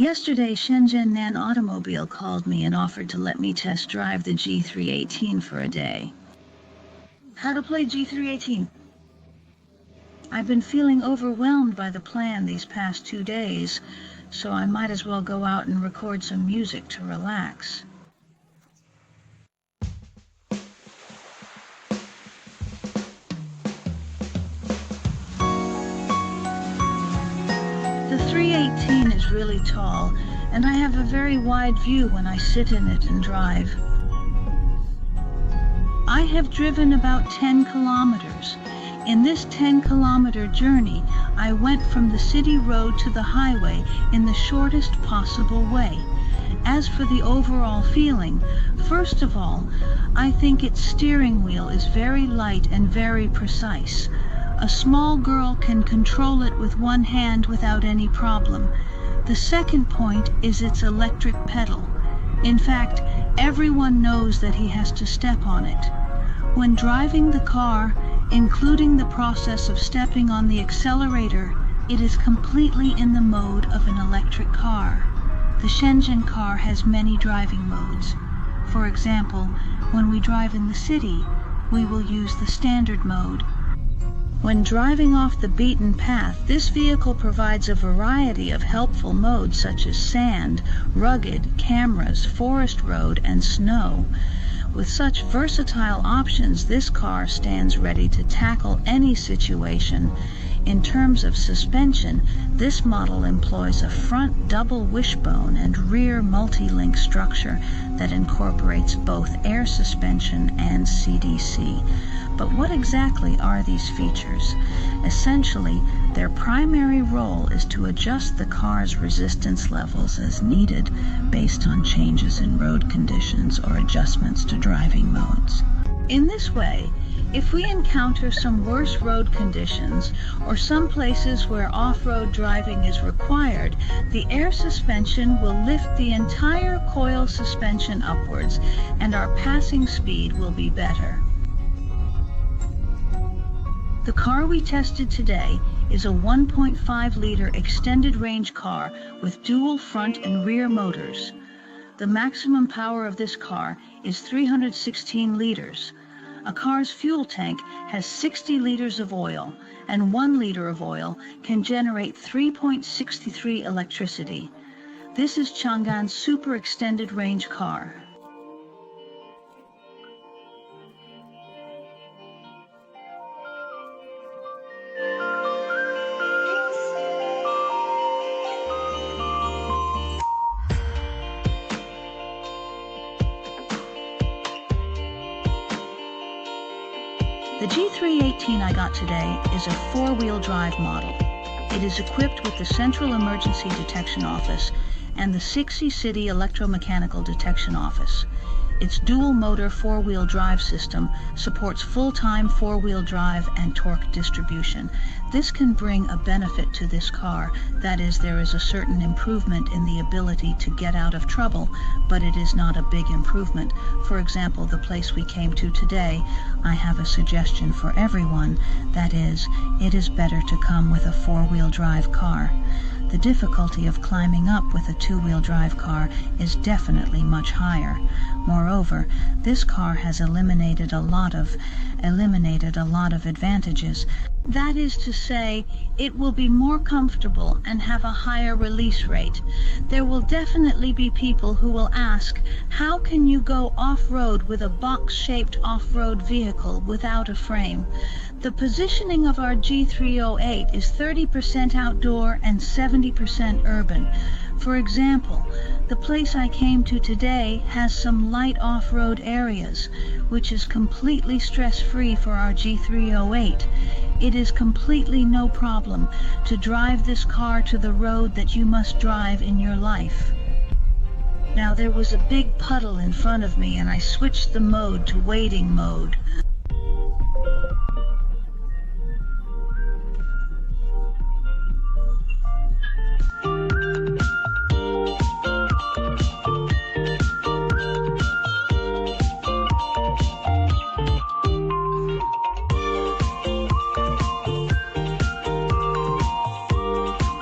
Yesterday, Shenzhen Nan Automobile called me and offered to let me test drive the G318 for a day. How to play G318? I've been feeling overwhelmed by the plan these past 2 days, so I might as well go out and record some music to relax. The 318 is really tall, and I have a very wide view when I sit in it and drive. I have driven about 10 kilometers. In this 10-kilometer journey, I went from the city road to the highway in the shortest possible way. As for the overall feeling, first of all, I think its steering wheel is very light and very precise. A small girl can control it with one hand without any problem. The second point is its electric pedal. In fact, everyone knows that he has to step on it. When driving the car, including the process of stepping on the accelerator, it is completely in the mode of an electric car. The Shenzhen car has many driving modes. For example, when we drive in the city, we will use the standard mode. When driving off the beaten path, this vehicle provides a variety of helpful modes such as sand, rugged, cameras, forest road, and snow. With such versatile options, this car stands ready to tackle any situation. In terms of suspension, this model employs a front double wishbone and rear multi-link structure that incorporates both air suspension and CDC. But what exactly are these features? Essentially, their primary role is to adjust the car's resistance levels as needed based on changes in road conditions or adjustments to driving modes. In this way, if we encounter some worse road conditions or some places where off-road driving is required, the air suspension will lift the entire coil suspension upwards and our passing speed will be better. The car we tested today is a 1.5-liter extended range car with dual front and rear motors. The maximum power of this car is 316 liters. A car's fuel tank has 60 liters of oil, and 1 liter of oil can generate 3.63 electricity. This is Chang'an's super extended range car. The G318 I got today is a 4-wheel drive model. It is equipped with the Central Emergency Detection Office and the 60 City Electromechanical Detection Office. Its dual-motor 4-wheel drive system supports full-time 4-wheel drive and torque distribution. This can bring a benefit to this car. That is, there is a certain improvement in the ability to get out of trouble, but it is not a big improvement. For example, the place we came to today, I have a suggestion for everyone. That is, it is better to come with a 4-wheel drive car. The difficulty of climbing up with a 2-wheel drive car is definitely much higher. Moreover, this car has eliminated a lot of advantages. That is to say, it will be more comfortable and have a higher release rate. There will definitely be people who will ask, how can you go off-road with a box-shaped off-road vehicle without a frame? The positioning of our G308 is 30% outdoor and 70% urban. For example, the place I came to today has some light off-road areas, which is completely stress-free for our G308. It is completely no problem to drive this car to the road that you must drive in your life. Now there was a big puddle in front of me and I switched the mode to wading mode.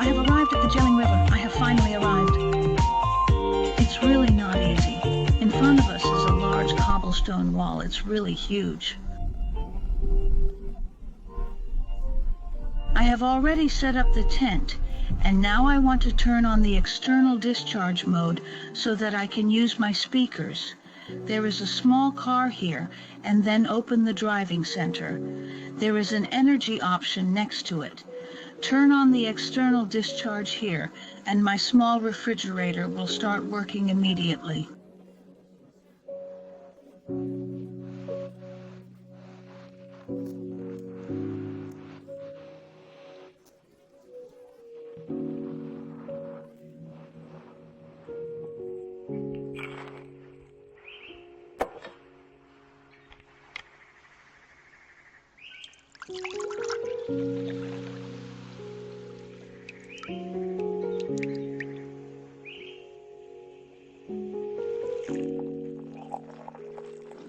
I have arrived at the Jelling River. I have finally arrived. cobblestone wall. It's really huge. I have already set up the tent, and now I want to turn on the external discharge mode so that I can use my speakers. There is a small car here, and then open the driving center. There is an energy option next to it. Turn on the external discharge here, and my small refrigerator will start working immediately.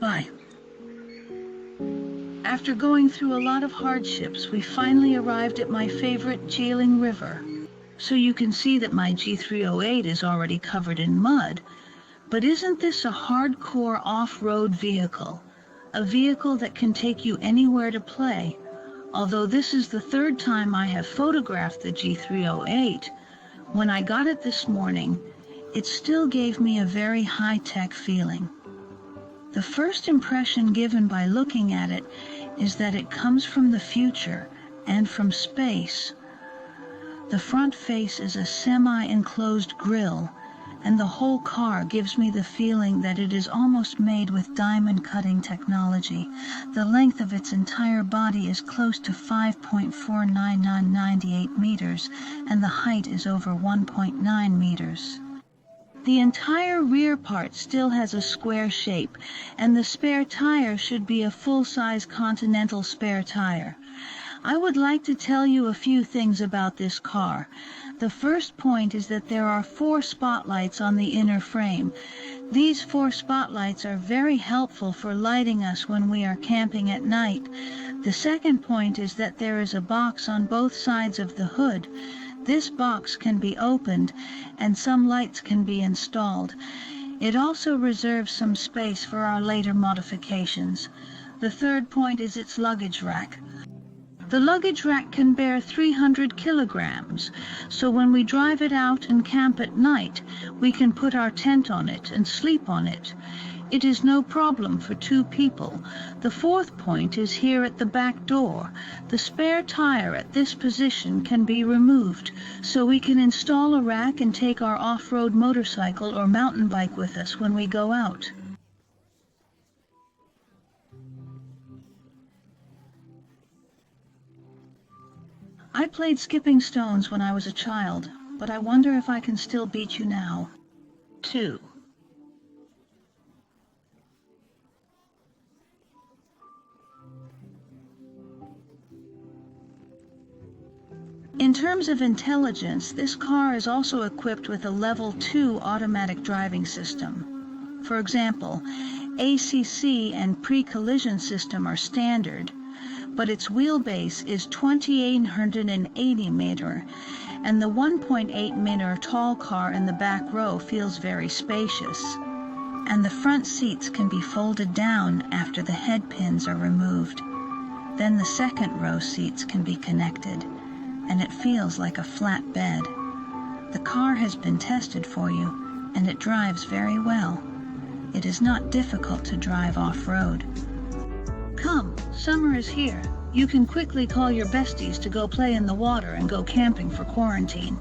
Bye. After going through a lot of hardships, we finally arrived at my favorite Jailing River. So you can see that my G308 is already covered in mud. But isn't this a hardcore off-road vehicle? A vehicle that can take you anywhere to play. Although this is the third time I have photographed the G308, when I got it this morning, it still gave me a very high-tech feeling. The first impression given by looking at it is that it comes from the future and from space. The front face is a semi-enclosed grille, and the whole car gives me the feeling that it is almost made with diamond cutting technology. The length of its entire body is close to 5.49998 meters, and the height is over 1.9 meters. The entire rear part still has a square shape, and the spare tire should be a full-size Continental spare tire. I would like to tell you a few things about this car. The first point is that there are 4 spotlights on the inner frame. These 4 spotlights are very helpful for lighting us when we are camping at night. The second point is that there is a box on both sides of the hood. This box can be opened and some lights can be installed. It also reserves some space for our later modifications. The third point is its luggage rack. The luggage rack can bear 300 kilograms, so when we drive it out and camp at night, we can put our tent on it and sleep on it. It is no problem for 2 people. The fourth point is here at the back door. The spare tire at this position can be removed, so we can install a rack and take our off-road motorcycle or mountain bike with us when we go out. I played skipping stones when I was a child, but I wonder if I can still beat you now. 2. In terms of intelligence, this car is also equipped with a level 2 automatic driving system. For example, ACC and pre-collision system are standard, but its wheelbase is 2,880 meter, and the 1.8 meter tall car in the back row feels very spacious. And the front seats can be folded down after the head pins are removed. Then the second row seats can be connected, and it feels like a flat bed. The car has been tested for you, and it drives very well. It is not difficult to drive off-road. Come, summer is here. You can quickly call your besties to go play in the water and go camping for quarantine.